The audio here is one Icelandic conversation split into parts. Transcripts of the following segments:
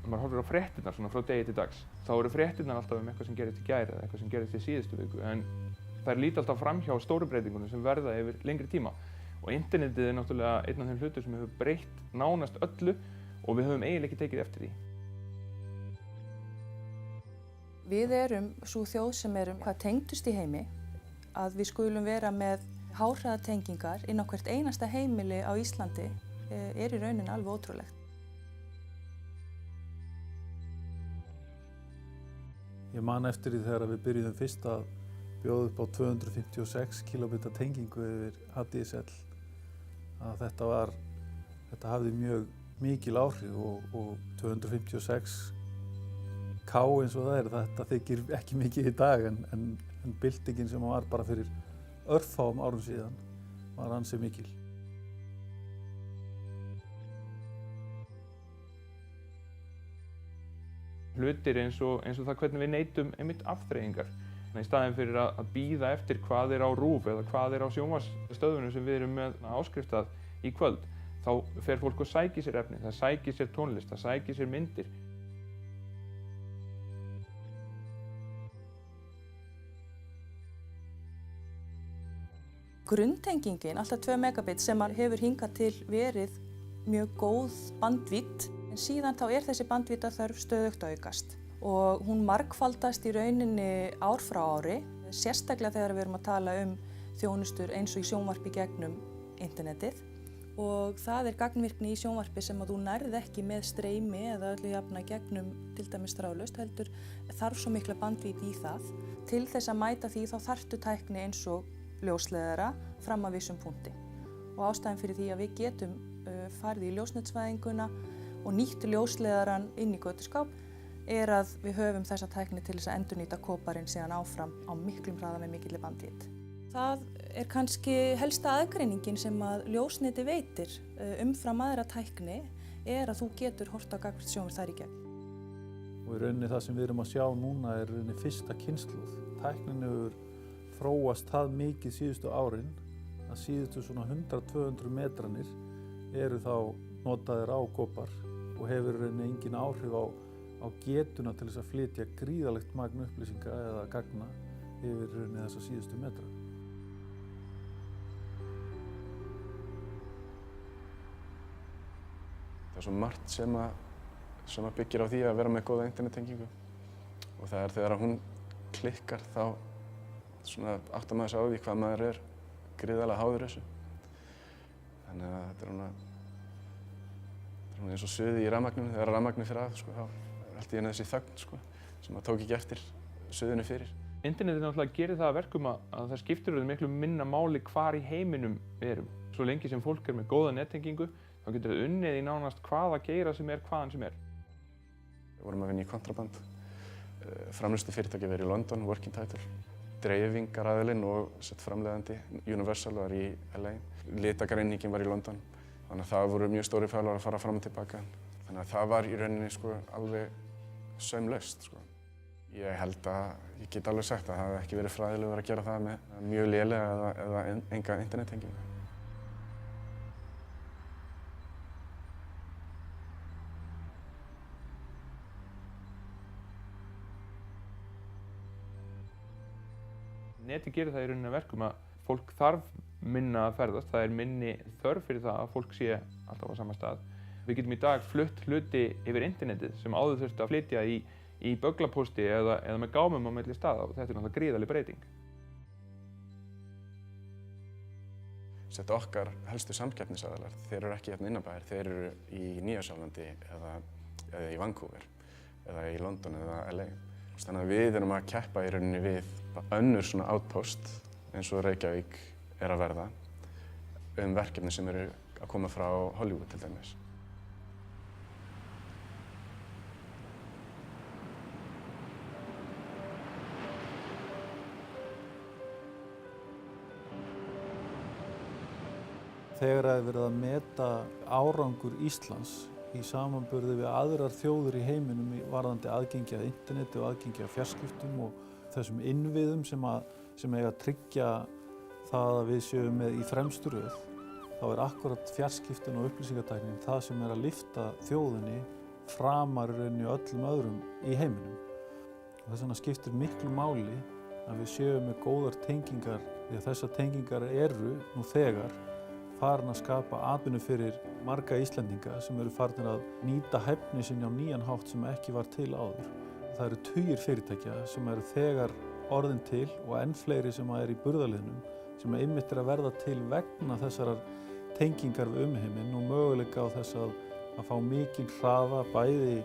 maður horfir á fréttirnar svona frá degi til dags, þá eru fréttirnar alltaf eitthvað sem gerist í gær eða eitthvað sem gerist í síðustu viku, en þær líta alltaf framhjá stóru breytingunum sem verða yfir lengri tíma. Og internetið er náttúrulega einn af þeim hlutum sem hefur breytt nánast öllu og við höfum eiginlega ekki tekið eftir því. Við erum sú þjóð sem erum hvað tengdust í heimi, að við skulum vera með háhraðatengingar inn á hvert einasta heimili á Íslandi er í rauninni alveg ótrúlegt. Ég man eftir því þegar við byrjuðum fyrst að bjóða upp á 256 kilómetra tengingu yfir HDSL að þetta hafði mjög mikil áhrif og 256 K eins og það er, þetta þykir ekki mikið í dag en byltingin sem var bara fyrir örfáum árum síðan var ansi mikil. Hlutir eins og það hvernig við neytum einmitt afþreyingar. Í staðinn fyrir að bíða eftir hvað er á RÚV eða hvað er á sjónvarpsstöðvunum sem við erum með áskriftað í kvöld, þá fer fólk og sækir sér efni, það sækir sér tónlist, það sækir sér myndir. Grunntengingin, alltaf 2 megabit, sem hefur hingað til verið mjög góð bandvídd, en síðan þá er þessi bandvíddarþörf stöðugt að aukast. Og hún margfaldast í rauninni ár frá ári, sérstaklega þegar við erum að tala þjónustur eins og í sjónvarpi gegnum internetið. Og það er gagnvirkni í sjónvarpi sem að þú nærð ekki með streymi eða öllu jafna gegnum til dæmis þráðlaust, heldur þarf svo mikla bandvídd í það. Til þess að mæta því þá þarftu tækni eins og ljósleiðara fram að vissum punkti. Og ástæðan fyrir því að við getum farið í ljósnetsvæðinguna og nýtt ljósleiðaran inn í götuskáp er að við höfum þessa tækni til þess að endurnýta kóparinn síðan áfram á miklum hraða með mikilli bandvídd. Það er kannski helsta aðgreiningin sem að ljósneti veitir umfram aðra tækni er að þú getur horft á gagnvirkt sjónvarp þar í gegn. Og í rauninni það sem við erum að sjá núna er í rauninni fyrsta kynslóð. Tæknin hefur þróast það mikið síðustu árin að síðustu svona 100-200 metranir eru þá notaðir á kópar og hefur í rauninni engin áhrif á getuna til þess að flytja gríðarlegt magn upplýsinga eða gagna yfir í rauninni þessa síðustu metra. Það er svo margt sem að byggir á því að vera með góða internettengingu og það er þegar hún klikkar þá áttar maður sig á því hvað maður er gríðarlega háður þessu. Þannig að þetta er eins og suðið í rafmagninu, þegar rafmagnið fer af, þá er allt í einu þessi þögn sem maður tók ekki eftir suðinu fyrir. Internetið náttúrulega gerir það að verkum að það skiptir miklu minna máli hvar í heiminum við erum. Svo lengi sem fólk er með góða nettengingu, þá getur það unnið í nánast hvaða geira sem er, hvaðan sem er. Við vorum að vinna í kontraband. Framleiðslufyrirtæki var í London, Working Title. Dreifingaraðilinn og framleiðandi Universal var í LA. Litagreiningin var í London. Þannig að það voru mjög stórir fælar að fara fram og tilbaka. Þannig að það var í rauninni alveg saumlaust. Ég held að ég get alveg sagt að það hefði ekki verið fræðilegur að gera það með mjög lélega eða enga internettengingu. Netið gerir það í rauninni að verkum að fólk þarf minna að ferðast, það er minni þörf fyrir það að fólk sé alltaf á sama stað. Við getum í dag flutt hluti yfir internetið sem áður þurfti að flytja í bögglapósti eða með gámum á milli staða og þetta er náttúrulega gríðarleg breyting. Þetta okkar helstu samkeppnisaðilar, þeir eru ekki hérna innanbæjar, þeir eru í Nýja-Sjálandi eða í Vancouver eða í London eða LA. Þannig að við erum að keppa í rauninni við önnur svona outpost eins og Reykjavík er að verða verkefni sem eru að koma frá Hollywood til dæmis. Þegar það er verið að meta árangur Íslands í samanburði við aðrar þjóðir í heiminum varðandi aðgengi að interneti og aðgengi að fjarskiptum og þessum innviðum sem eiga að tryggja það að við séum með í fremstu röð, þá er akkúrat fjarskiptin og upplýsingatæknin það sem er að lyfta þjóðinni framar í rauninni öllum öðrum í heiminum. Og þess vegna skiptir miklu máli að við séum með góðar tengingar, því að þessar tengingar eru nú þegar farin að skapa atvinnu fyrir marga Íslendinga sem eru farin að nýta hæfni sinni á nýjan hátt sem ekki var til áður. Það eru tugir fyrirtækja sem eru þegar orðin til og enn fleiri sem eru í burðarliðnum sem einmitt að verða til vegna þessarar tengingar við umheiminn og möguleika á þess að fá mikinn hraða bæði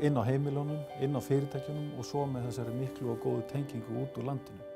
inn á heimilunum, inn á fyrirtækjunum og svo með þessari miklu og góðu tengingu út úr landinu.